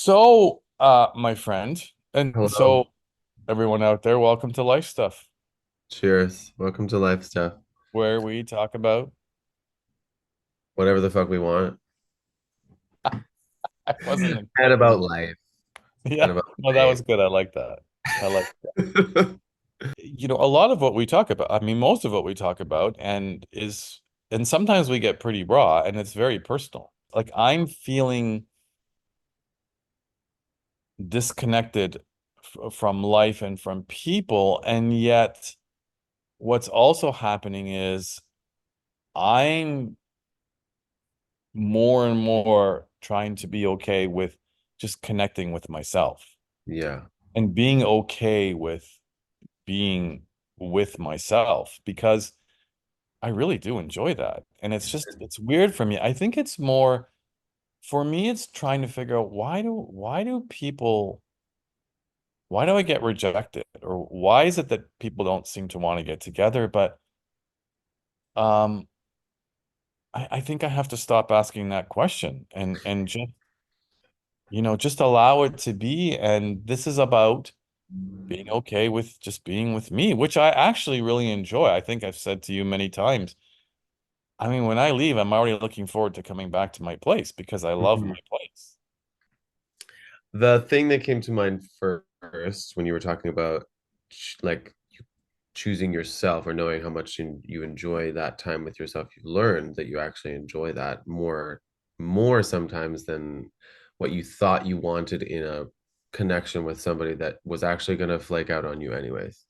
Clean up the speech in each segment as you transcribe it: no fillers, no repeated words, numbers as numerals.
My friend, and Hello. so everyone out there, welcome to Life Stuff, Cheers. Welcome to Life Stuff. where we talk about. Whatever the fuck we want. I wasn't And expecting. about life. And Yeah, about no, that was good. I like that. I like, life. a lot of what we talk about, I mean, most of what we talk about, and sometimes we get pretty raw, and it's very personal. Like I'm feeling disconnected f from life and from people, and yet what's also happening is I'm more and more trying to be okay with just connecting with myself Yeah. and being okay with being with myself because I really do enjoy that. And it's weird for me. I think it's more for me, it's trying to figure out why do I get rejected? Or why is it that people don't seem to want to get together? But um I think I have to stop asking that question and just allow it to be. And this is about being okay with just being with me, which I actually really enjoy. I think I've said to you many times. I mean, when I leave, I'm already looking forward to coming back to my place because I love Mhm. my place. The thing that came to mind first when you were talking about like choosing yourself or knowing how much you enjoy that time with yourself, you've learned that you actually enjoy that more sometimes than what you thought you wanted in a connection with somebody that was actually going to flake out on you anyways.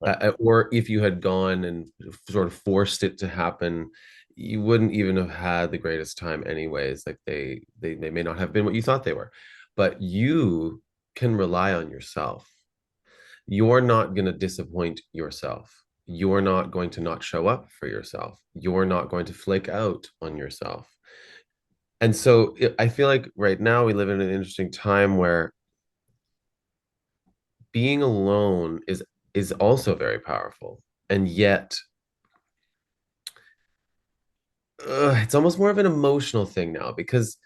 Right. Or if you had gone and sort of forced it to happen, you wouldn't even have had the greatest time anyways. Like they may not have been what you thought they were, but you can rely on yourself. You're not going to disappoint yourself. You're not going to not show up for yourself. You're not going to flake out on yourself. And so I feel like right now we live in an interesting time where being alone is also very powerful. And yet it's almost more of an emotional thing now because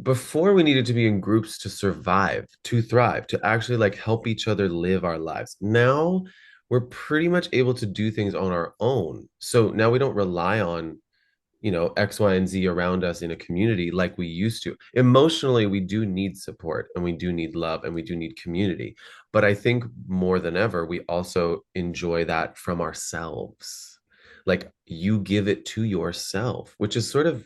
before we needed to be in groups to survive, to thrive, to actually like help each other live our lives. Now we're pretty much able to do things on our own. So now we don't rely on, X, Y, and Z around us in a community like we used to. Emotionally, we do need support and we do need love and we do need community. But I think more than ever, we also enjoy that from ourselves. Like you give it to yourself, which is sort of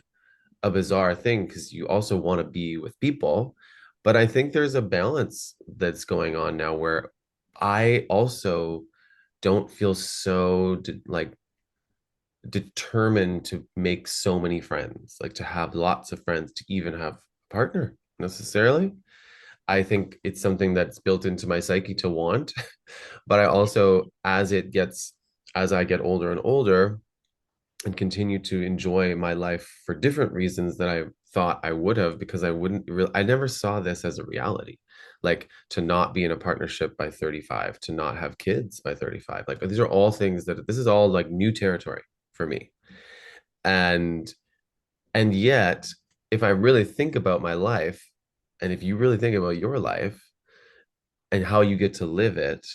a bizarre thing because you also want to be with people. But I think there's a balance that's going on now where I also don't feel so like determined to make so many friends, like to have lots of friends, to even have a partner necessarily. I think it's something that's built into my psyche to want. But I also, as I get older and older and continue to enjoy my life for different reasons that I thought I would have, because I never saw this as a reality. Like to not be in a partnership by 35, to not have kids by 35. Like these are all things that this is all like new territory for me. And and yet, if I really think about my life, and if you really think about your life and how you get to live it,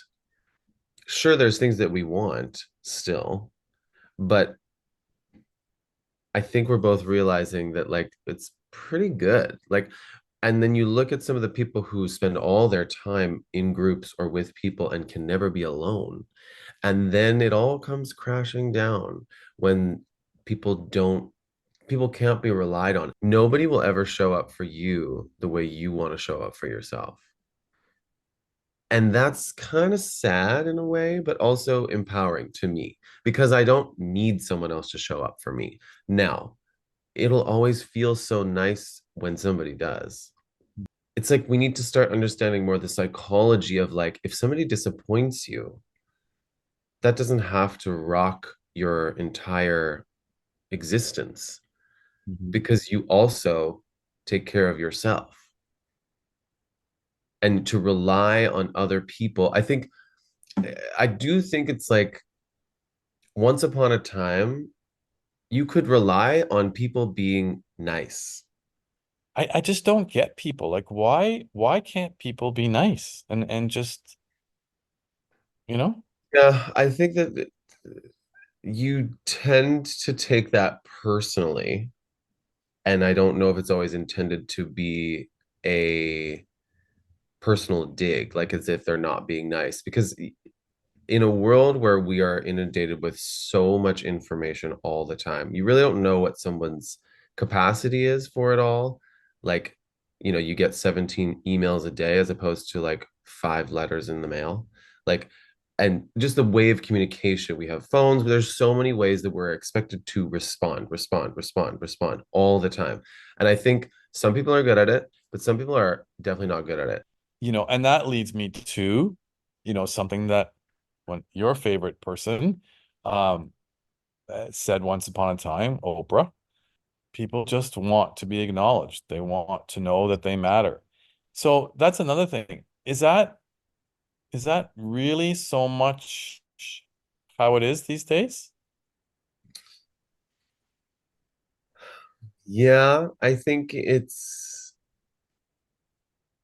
sure, there's things that we want still, but I think we're both realizing that like it's pretty good. Like, and then you look at some of the people who spend all their time in groups or with people and can never be alone. And then it all comes crashing down when people don't people can't be relied on. Nobody will ever show up for you the way you want to show up for yourself. And that's kind of sad in a way, but also empowering to me because I don't need someone else to show up for me. Now, it'll always feel so nice when somebody does. It's like we need to start understanding more the psychology of like, if somebody disappoints you, that doesn't have to rock your entire existence Mhm. because you also take care of yourself. And to rely on other people, I do think it's like once upon a time, you could rely on people being nice. I just don't get people. Like why can't people be nice and just, you know? Yeah, I think that you tend to take that personally, and I don't know if it's always intended to be a personal dig, like as if they're not being nice. Because in a world where we are inundated with so much information all the time, you really don't know what someone's capacity is for it all. Like, you get 17 emails a day as opposed to like 5 letters in the mail. Like, and just the way of communication, we have phones, but there's so many ways that we're expected to respond all the time. And I think some people are good at it, but some people are definitely not good at it. And that leads me to, something that when your favorite person um said once upon a time, Oprah, people just want to be acknowledged. They want to know that they matter. So that's another thing. Is that really so much how it is these days? Yeah, I think it's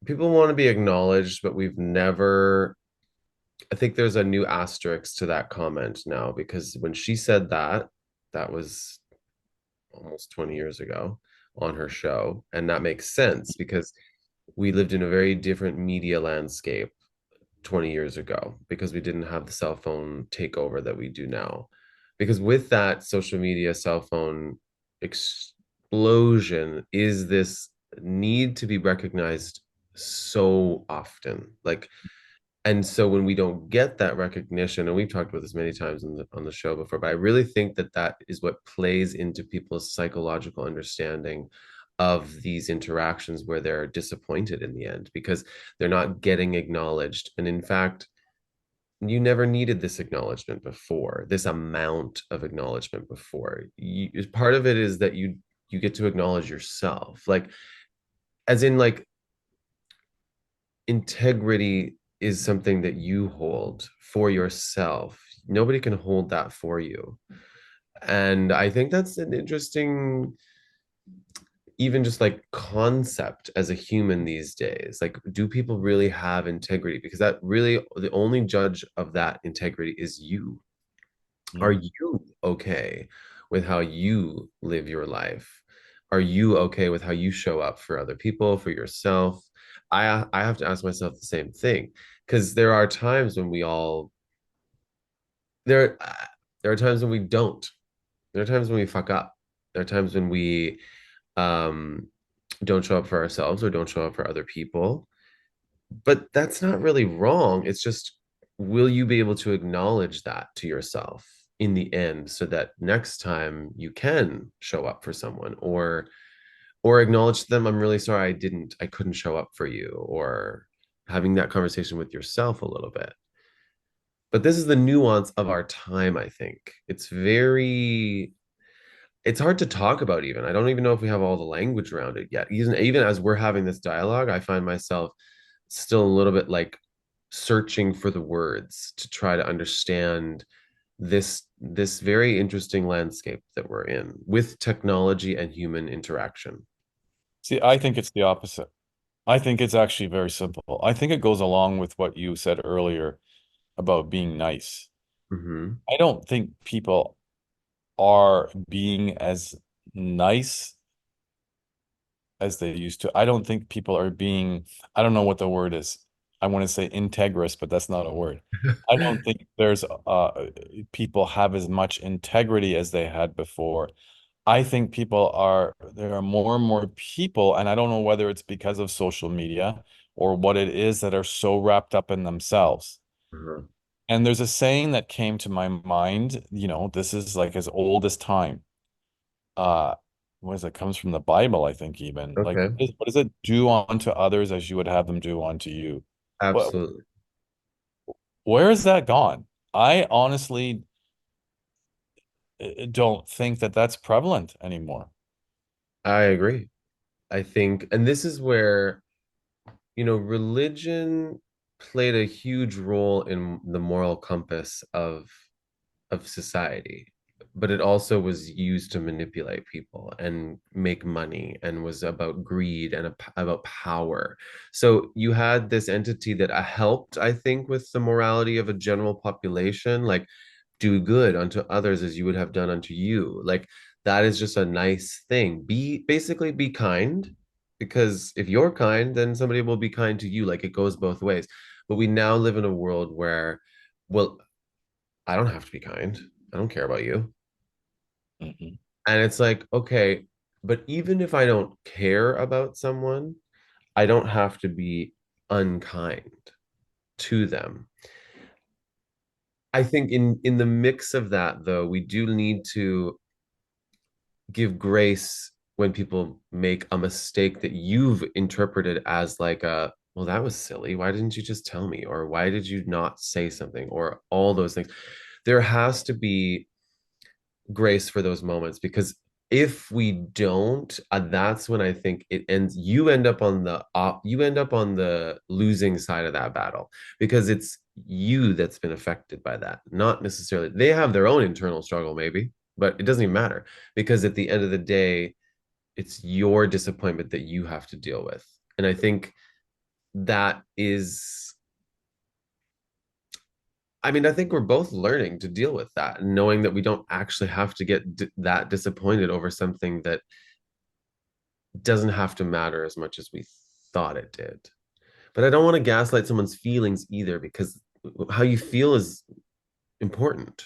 people want to be acknowledged, but we've never. I think there's a new asterisk to that comment now because when she said that, that was almost 20 years ago on her show. And that makes sense because we lived in a very different media landscape 20 years ago because we didn't have the cell phone takeover that we do now. Because with that social media, cell phone explosion is this need to be recognized so often. Like, and so when we don't get that recognition, and we've talked about this many times on the show before, but I really think that that is what plays into people's psychological understanding of these interactions where they're disappointed in the end because they're not getting acknowledged. And in fact, you never needed this acknowledgement before, this amount of acknowledgement before. Part of it is that you get to acknowledge yourself, like as in like integrity is something that you hold for yourself. Nobody can hold that for you. And I think that's an interesting, even just like concept as a human these days. Like, do people really have integrity? Because that really, the only judge of that integrity is you. Are Mm. you okay with how you live your life? Are you okay with how you show up for other people, for yourself? I have to ask myself the same thing because there are times when we all there there are times when we don't. There are times when we fuck up. There are times when we um don't show up for ourselves or don't show up for other people. But that's not really wrong. It's just, will you be able to acknowledge that to yourself in the end so that next time you can show up for someone or acknowledge to them, I'm really sorry I couldn't show up for you, or having that conversation with yourself a little bit. But this is the nuance of our time, I think. It's hard to talk about even. I don't even know if we have all the language around it yet. Even as we're having this dialogue, I find myself still a little bit like searching for the words to try to understand this very interesting landscape that we're in with technology and human interaction. See, I think it's the opposite. I think it's actually very simple. I think it goes along with what you said earlier about being nice. Hmm. I don't think people are being as nice as they used to. I don't think people are being, I don't know what the word is. I want to say integrous, but that's not a word. I don't think there's people have as much integrity as they had before. I think there are more and more people, and I don't know whether it's because of social media or what it is that are so wrapped up in themselves. Uh-huh. And there's a saying that came to my mind, this is like as old as time. Uh, what is it? Comes from the Bible, I think even. Like, Okay. what is it? Do unto others as you would have them do unto you. What, Absolutely. where has that gone? I honestly don't think that that's prevalent anymore. I agree. I think, and this is where, religion played a huge role in the moral compass of society. but it also was used to manipulate people and make money and was about greed and about power. So you had this entity that helped, I think, with the morality of a general population, like do good unto others as you would have done unto you. Like that is just a nice thing. Be kind, because if you're kind, then somebody will be kind to you. Like it goes both ways. But we now live in a world where, well, I don't have to be kind. I don't care about you. Mhm. And it's like, okay, but even if I don't care about someone, I don't have to be unkind to them. I think in the mix of that though, we do need to give grace when people make a mistake that you've interpreted as like a, well, that was silly. Why didn't you just tell me? Or why did you not say something? Or all those things. There has to be grace for those moments, because if we don't, that's when I think it ends. You end up on the losing side of that battle, because it's you that's been affected by that, not necessarily they have their own internal struggle maybe, but it doesn't even matter, because at the end of the day, it's your disappointment that you have to deal with. And I think that is, I mean, I think we're both learning to deal with that, and knowing that we don't actually have to get that disappointed over something that doesn't have to matter as much as we thought it did. But I don't want to gaslight someone's feelings either, because how you feel is important.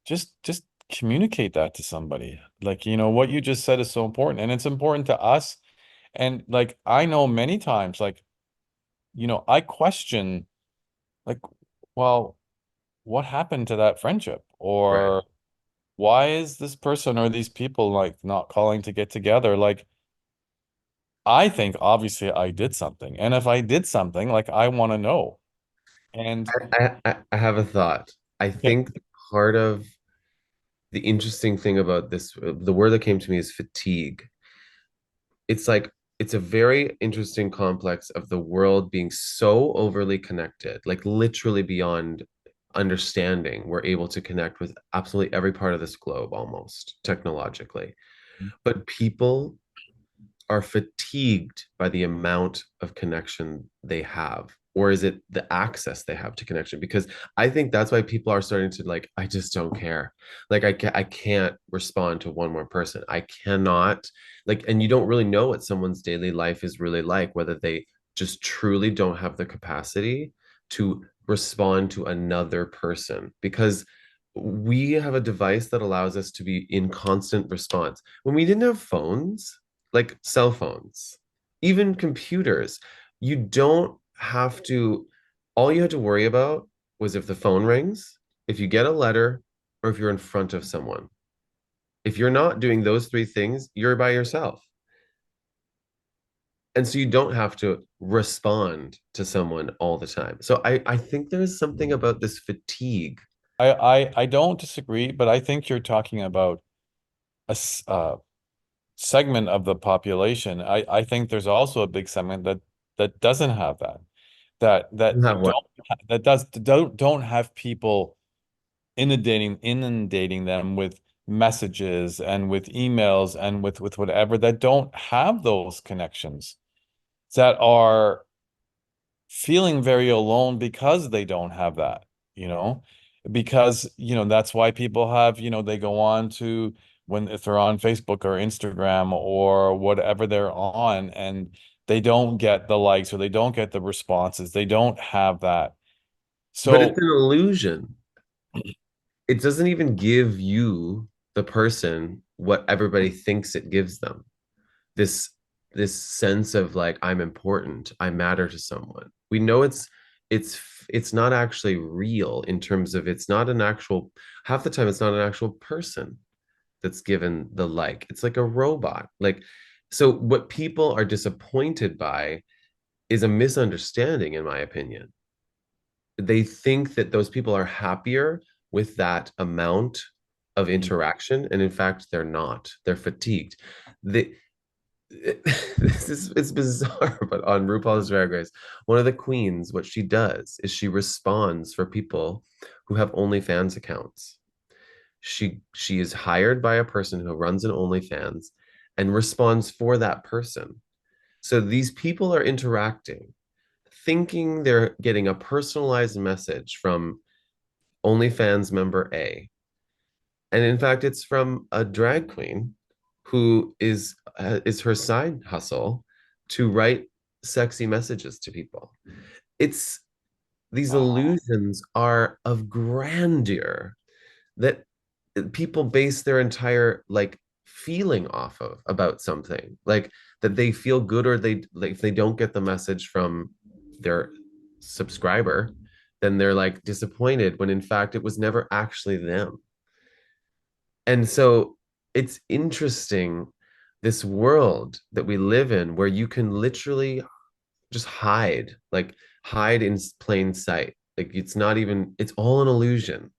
Just communicate that to somebody. Like, what you just said is so important, and it's important to us. And like, I know many times, like, I question, like, well, what happened to that friendship? Right. Or why is this person or these people like not calling to get together? Like, I think obviously I did something. And if I did something, like, I want to know. And I have a thought. I okay. think part of the interesting thing about this, the word that came to me is fatigue. It's like, it's a very interesting complex of the world being so overly connected, like literally beyond understanding. We're able to connect with absolutely every part of this globe almost technologically. But people are fatigued by the amount of connection they have, or is it the access they have to connection? Because I think that's why people are starting to like, I just don't care. Like I can't respond to one more person. I cannot, like, and you don't really know what someone's daily life is really like, whether they just truly don't have the capacity to respond to another person, because we have a device that allows us to be in constant response. When we didn't have phones, like cell phones, even computers, you don't have to, all you had to worry about was if the phone rings, if you get a letter, or if you're in front of someone. If you're not doing those three things, you're by yourself. And so you don't have to respond to someone all the time. So I think there's something about this fatigue. I don't disagree, but I think you're talking about a segment of the population. I think there's also a big segment that doesn't have that. That Have what? don't that does don't have people inundating them with messages and with emails and with whatever, that don't have those connections, that are feeling very alone because they don't have that, you know, because, that's why people have, they go on to, when if they're on Facebook or Instagram or whatever they're on, and they don't get the likes or they don't get the responses, they don't have that. But it's So an illusion. It doesn't even give you, the person, what everybody thinks it gives them. This this sense of like, I'm important, I matter to someone. We know it's not actually real, in terms of it's not an actual, half the time it's not an actual person that's given the like. It's like a robot. Like, so what people are disappointed by is a misunderstanding, in my opinion. They think that those people are happier with that amount of interaction, and in fact they're not. They're fatigued. They this is, it's bizarre, but on RuPaul's Drag Race, one of the queens, what she does is she responds for people who have OnlyFans accounts. She is hired by a person who runs an OnlyFans and responds for that person. So these people are interacting, thinking they're getting a personalized message from OnlyFans member A. And in fact, it's from a drag queen who is her side hustle to write sexy messages to people. It's these Wow. illusions are of grandeur that people base their entire like feeling off of about something, like that they feel good, or they like if they don't get the message from their subscriber, then they're like disappointed when in fact it was never actually them. And so it's interesting, this world that we live in where you can literally just hide, like hide in plain sight. Like it's not even, it's all an illusion.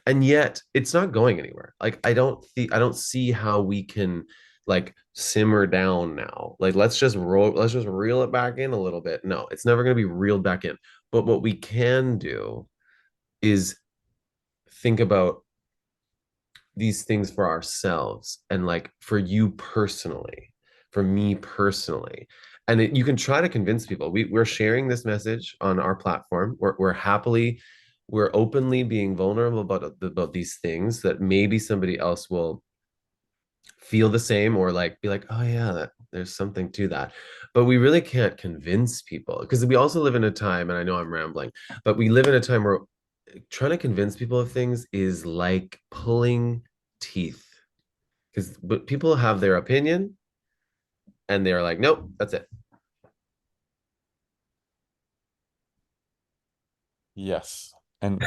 And yet it's not going anywhere. Like I don't see how we can like simmer down now. Like let's just reel it back in a little bit. No, it's never going to be reeled back in. But what we can do is think about these things for ourselves, and like for you personally, for me personally. And you can try to convince people. We're sharing this message on our platform. We're openly being vulnerable about these things that maybe somebody else will feel the same, or like be like, oh yeah, there's something to that. But we really can't convince people, because we also live in a time, and I know I'm rambling, but we live in a time where trying to convince people of things is like pulling teeth, because but people have their opinion and they're like, nope, that's it. Yes. And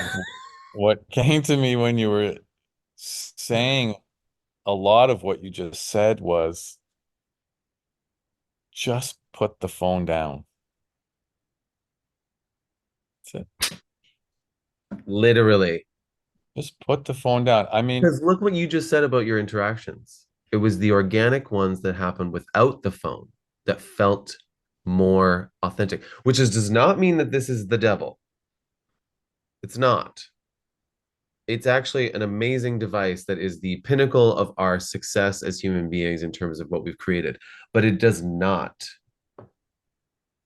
what came to me when you were saying a lot of what you just said was just put the phone down. That's it. Literally. Just put the phone down. I mean, Because look what you just said about your interactions. It was the organic ones that happened without the phone that felt more authentic, which does not mean that this is the devil. It's not. It's actually an amazing device that is the pinnacle of our success as human beings in terms of what we've created, but it does not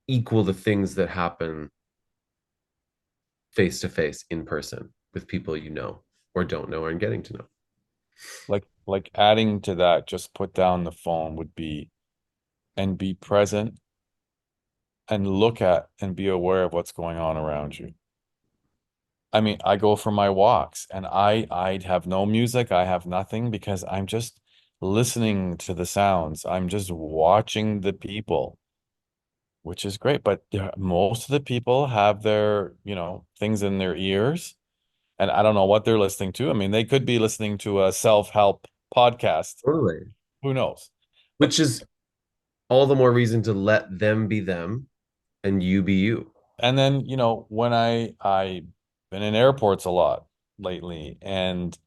equal the things that happen face to face in person with people you know or don't know and getting to know. like adding to that, just put down the phone would be and be present and look at and be aware of what's going on around you. I mean, I go for my walks and I have no music, I have nothing because I'm just listening to the sounds. I'm just watching the people, which is great. But most of the people have their, things in their ears, and I don't know what they're listening to. I mean, they could be listening to a self-help podcast. Totally. Who knows? But Which is all the more reason to let them be them and you be you. and then, when I've been in airports a lot lately, and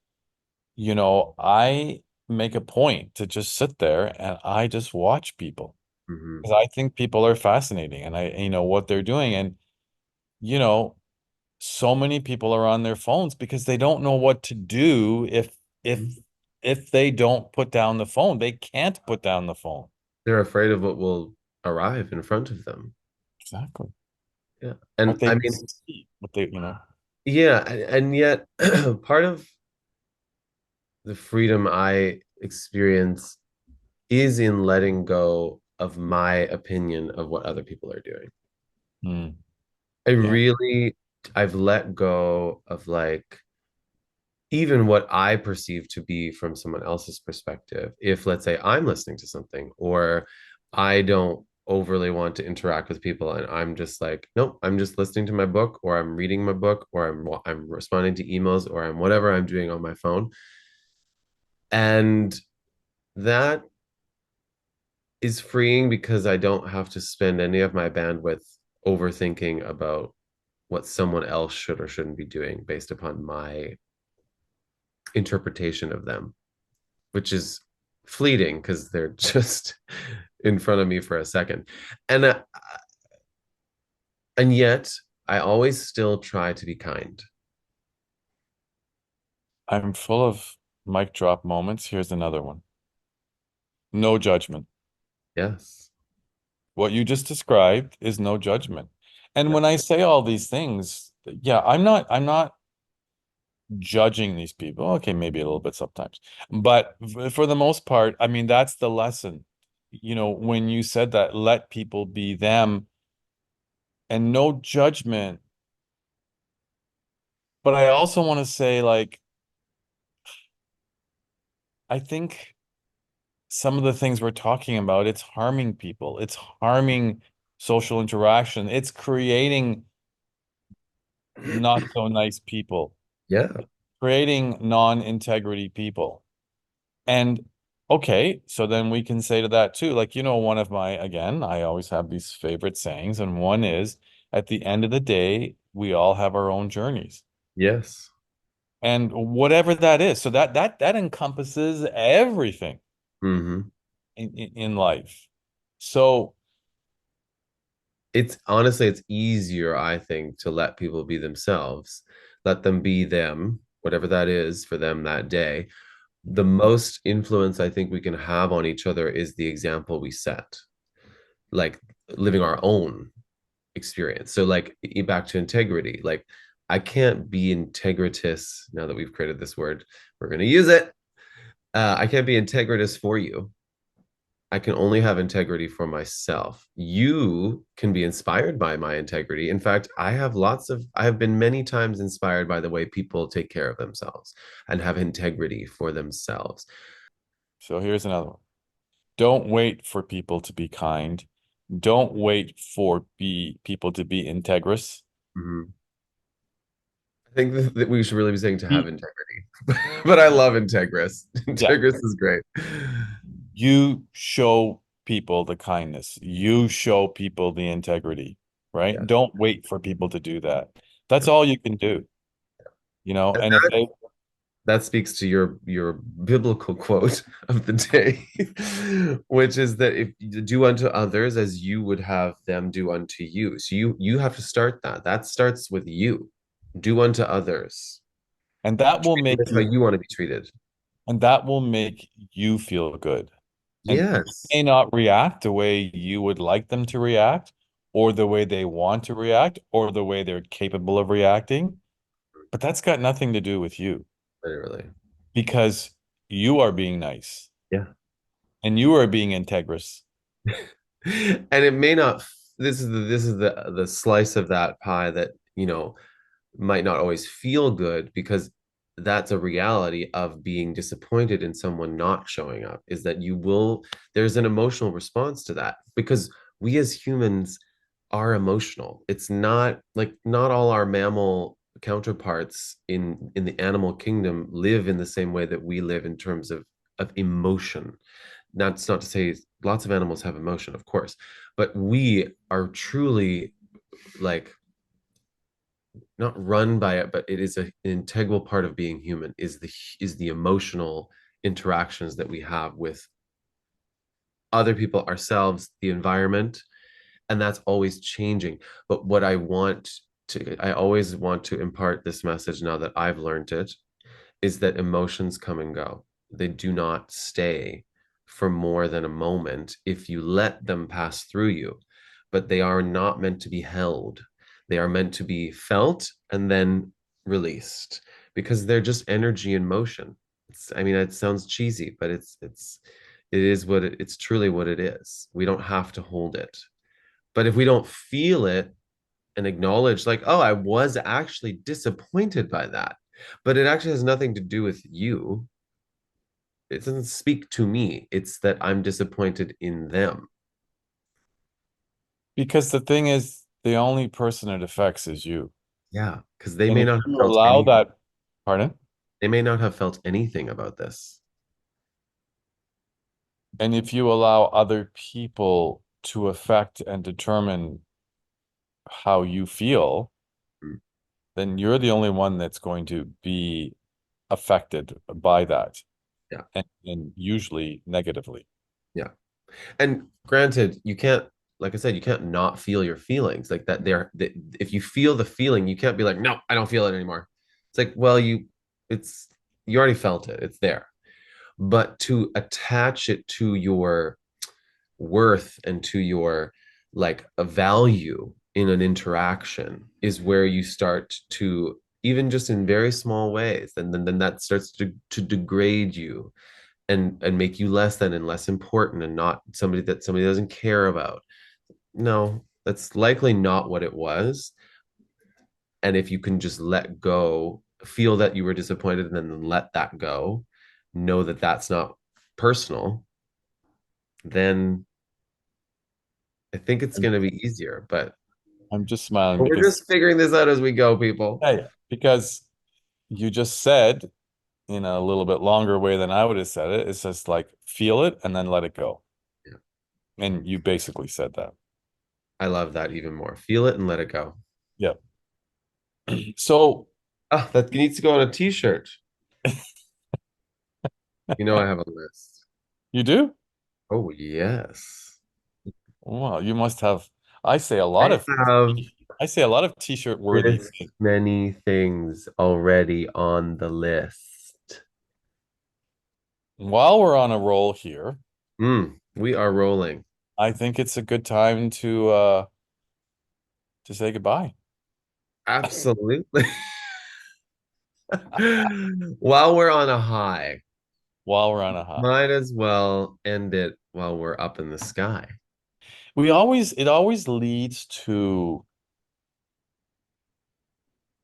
I make a point to just sit there and I just watch people Mm-hmm. because I think people are fascinating and what they're doing. And, you know, so many people are on their phones because they don't know what to do if they don't put down the phone. They can't put down the phone. They're afraid of what will arrive in front of them. Exactly. Yeah. What And they I can mean, see, what they, yeah. And yet, part of the freedom I experience is in letting go of my opinion of what other people are doing. Hmm. I Yeah. really, I've let go of like even what I perceive to be from someone else's perspective. If, let's say, I'm listening to something, or I don't overly want to interact with people, and I'm just like, nope, I'm just listening to my book, or I'm reading my book, or I'm responding to emails, or I'm whatever I'm doing on my phone. And that is freeing because I don't have to spend any of my bandwidth overthinking about what someone else should or shouldn't be doing based upon my interpretation of them, which is fleeting because they're just in front of me for a second. And uh, and yet I always still try to be kind. I'm full of Mic drop moments. Here's another one. No judgment. Yes. What you just described is no judgment. And Yeah. when I say all these things, yeah, I'm not judging these people. Okay, maybe a little bit sometimes. But for the most part, I mean, that's the lesson. When you said that, let people be them and no judgment. But I also want to say, like, I think some of the things we're talking about, it's harming people. It's harming social interaction. It's creating not so nice people, Yeah. creating non-integrity people. And okay, so then we can say to that too, like, one of my, again, I always have these favorite sayings, and one is at the end of the day, we all have our own journeys. Yes. And whatever that is, so that encompasses everything Hmm. in life. So It's honestly, it's easier, I think, to let people be themselves, let them be them, whatever that is for them that day. The most influence I think we can have on each other is the example we set, like living our own experience. So, like, back to integrity, like, I can't be integritous now that we've created this word, we're going to use it. I can't be integritous for you. I can only have integrity for myself. You can be inspired by my integrity. In fact, I have been many times inspired by the way people take care of themselves and have integrity for themselves. so here's another one. Don't wait for people to be kind. Don't wait for be people to be integrous. Mhm. I think that we should really be saying to have Be, integrity, but I love Integris. yeah, Integris is great. you show people the kindness. You show people the integrity, right? Yeah. Don't wait for people to do that. That's all you can do. And And if they that speaks to your biblical quote of the day, which is that if you do unto others as you would have them do unto you. So you have to start that. That starts with you. Do unto others. and that will Treat make others how you you want to be treated. and that will make you feel good. And they Yes. may not react the way you would like them to react, or the way they want to react, or the way they're capable of reacting. But that's got nothing to do with you Literally. because you are being nice Yeah. and you are being integrous. And it may not, this is the slice of that pie that, might not always feel good, because that's a reality of being disappointed in someone not showing up, is that there's an emotional response to that, because we as humans are emotional. It's not like, not all our mammal counterparts in the animal kingdom live in the same way that we live in terms of emotion. That's not to say lots of animals have emotion, of course, but we are truly, like, not run by it, but it is an integral part of being human, is the emotional interactions that we have with other people, ourselves, the environment, and that's always changing. But I always want to impart this message, now that I've learned it, is that emotions come and go. They do not stay for more than a moment if you let them pass through you, but they are not meant to be held. They are meant to be felt and then released, because they're just energy in motion. I mean, it sounds cheesy, but it's truly what it is. We don't have to hold it. But if we don't feel it and acknowledge, like, oh, I was actually disappointed by that, but it actually has nothing to do with you. It doesn't speak to me. It's that I'm disappointed in them. Because the thing is, the only person it affects is you. Yeah, because they And may if not have you felt allow any. that, pardon? They may not have felt anything about this. And if you allow other people to affect and determine how you feel, Mm. then you're the only one that's going to be affected by that, Yeah, and usually negatively. yeah. And granted, you can't, like I said, you can't not feel your feelings like that. If you feel the feeling, you can't be like, no, I don't feel it anymore. It's like, well, it's you already felt it. It's there. But to attach it to your worth and to your like a value in an interaction is where you start to, even just in very small ways, and then that starts to degrade you and make you less than and less important and not somebody that somebody doesn't care about. No, that's likely not what it was. And if you can just let go, feel that you were disappointed and then let that go, know that that's not personal, then I think it's I'm, going to be easier. I'm just smiling But we're because just figuring this out as we go, people. yeah, because you just said in a little bit longer way than I would have said it. It's just like feel it and then let it go. Yeah. And you basically said that. I love that even more. Feel it and let it go. Yeah. So Ah, that needs to go on a t-shirt. You know, I have a list. you do? Oh, yes. Well, you must have. I say a I lot of have I say a lot of t-shirt worthy this things. many things already on the list. While we're on a roll here, We are rolling. I think it's a good time to say goodbye. Absolutely. While we're on a high, While we're on a high. might as well end it while we're up in the sky. It always leads to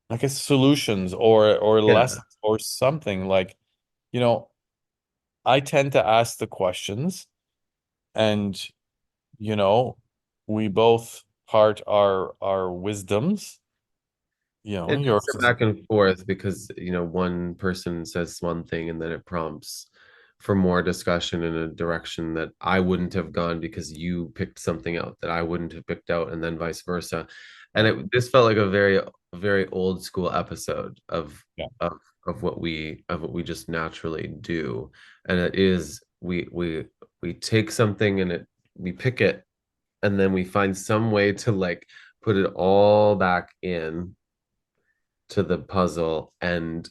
like a solutions or Yeah. lessons or something like, you know, I tend to ask the questions and, you know, we both part our wisdoms. You know, It's yours a is back and forth because, one person says one thing and then it prompts for more discussion in a direction that I wouldn't have gone because you picked something out that I wouldn't have picked out, and then vice versa. And yeah, this felt like a very old school episode yeah. of of what we just naturally do. And it is we take something and it we pick it and then we find some way to like put it all back in to the puzzle and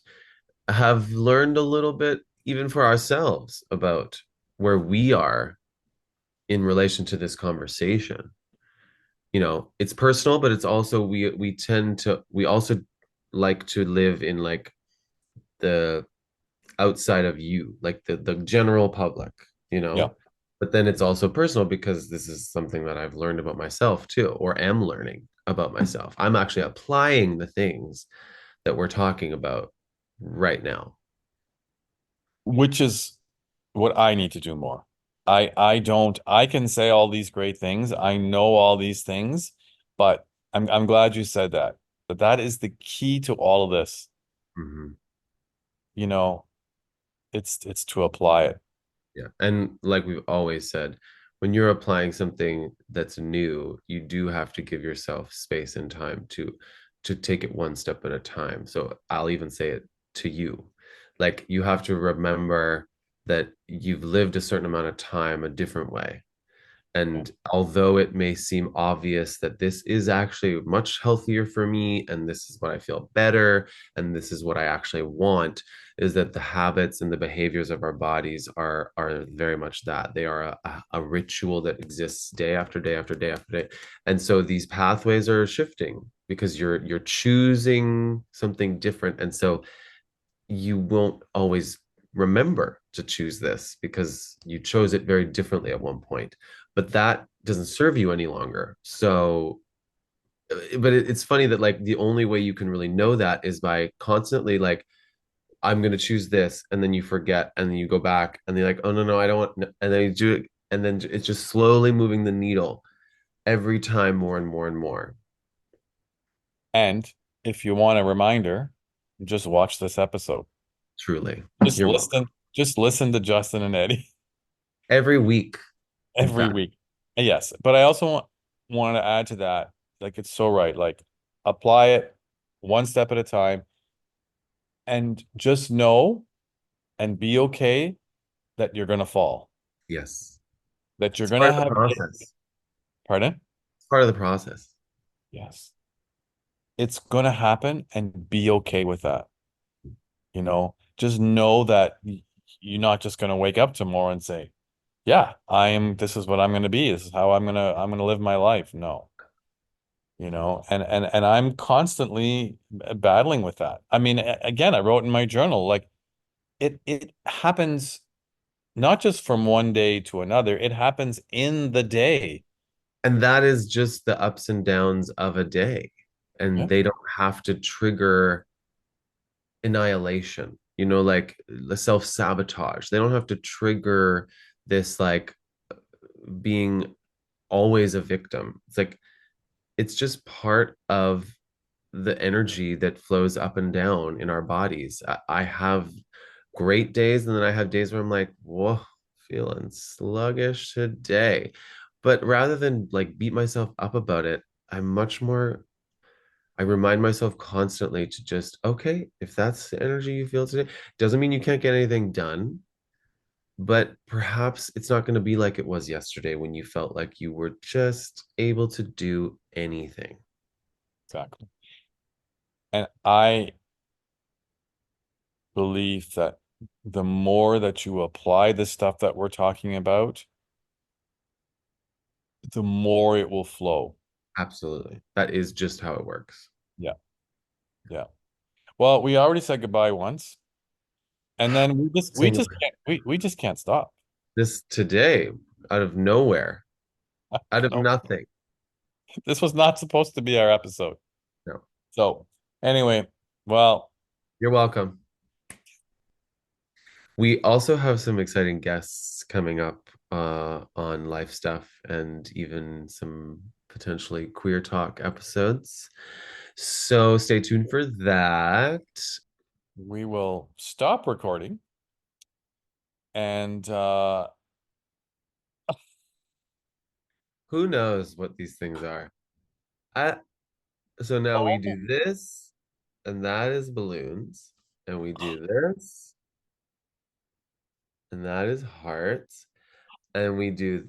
have learned a little bit even for ourselves about where we are in relation to this conversation. It's personal, but it's also we also like to live in like the outside of you, like the general public, you Yeah. know. But then it's also personal because this is something that I've learned about myself too, or am learning about myself. I'm actually applying the things that we're talking about right now. Which is what I need to do more. I don't I can say all these great things. I know all these things, but I'm glad you said that. But that is the key to all of this. Mhm. You know, it's to apply it. Yeah. And like we've always said, when you're applying something that's new, you do have to give yourself space and time to take it one step at a time. So I'll even say it to you. Like you have to remember that you've lived a certain amount of time a different way. Yeah. And although it may seem obvious that this is actually much healthier for me, and this is what I feel better, and this is what I actually want, is that the habits and the behaviors of our bodies are very much that. They are a ritual that exists day after day after day after day. And so these pathways are shifting because you're choosing something different. And so you won't always remember to choose this because you chose it very differently at one point, but that doesn't serve you any longer. So but it's funny that like the only way you can really know that is by constantly like I'm going to choose this, and then you forget and then you go back and you're like, oh no I don't want, and then you do it, and then it's just slowly moving the needle every time more and more and more. And if you want a reminder, just watch this episode. Truly, Just you're welcome. just listen to Justin and Eddie Every week, in every fact. week. Yes, but I also want to add to that, like it's so right. Like apply it one step at a time and just know and be okay that you're gonna fall, Yes, that you're it's part gonna of the have, process. pardon? It's part of the process. Yes. It's gonna happen and be okay with that. You know, just know that you're not just going to wake up tomorrow and say, yeah, this is what I'm going to be. This is how I'm going to live my life. No, and I'm constantly battling with that. I mean, again, I wrote in my journal, like it happens not just from one day to another, it happens in the day. And that is just the ups and downs of a day. And Yeah. they don't have to trigger annihilation, like the self-sabotage. They don't have to trigger this like being always a victim. It's like it's just part of the energy that flows up and down in our bodies. I have great days, and then I have days where I'm like, whoa, feeling sluggish today. But rather than like beat myself up about it, I'm much more, I remind myself constantly to just, okay, if that's the energy you feel today, doesn't mean you can't get anything done, but perhaps it's not going to be like it was yesterday when you felt like you were just able to do anything. Exactly. And I believe that the more that you apply the stuff that we're talking about, the more it will flow. Absolutely. That is just how it works. Yeah. Yeah. Well, we already said goodbye once, and then we Saying just can't we just can't stop. this today out of nowhere, out of No, nothing. this was not supposed to be our episode. No, So, anyway, well, you're welcome. We also have some exciting guests coming up on life stuff and even some potentially queer talk episodes. So stay tuned for that. we will stop recording and Who knows what these things are? I, so now we oh, do this, and that is balloons, and we do this, and that is hearts, and we do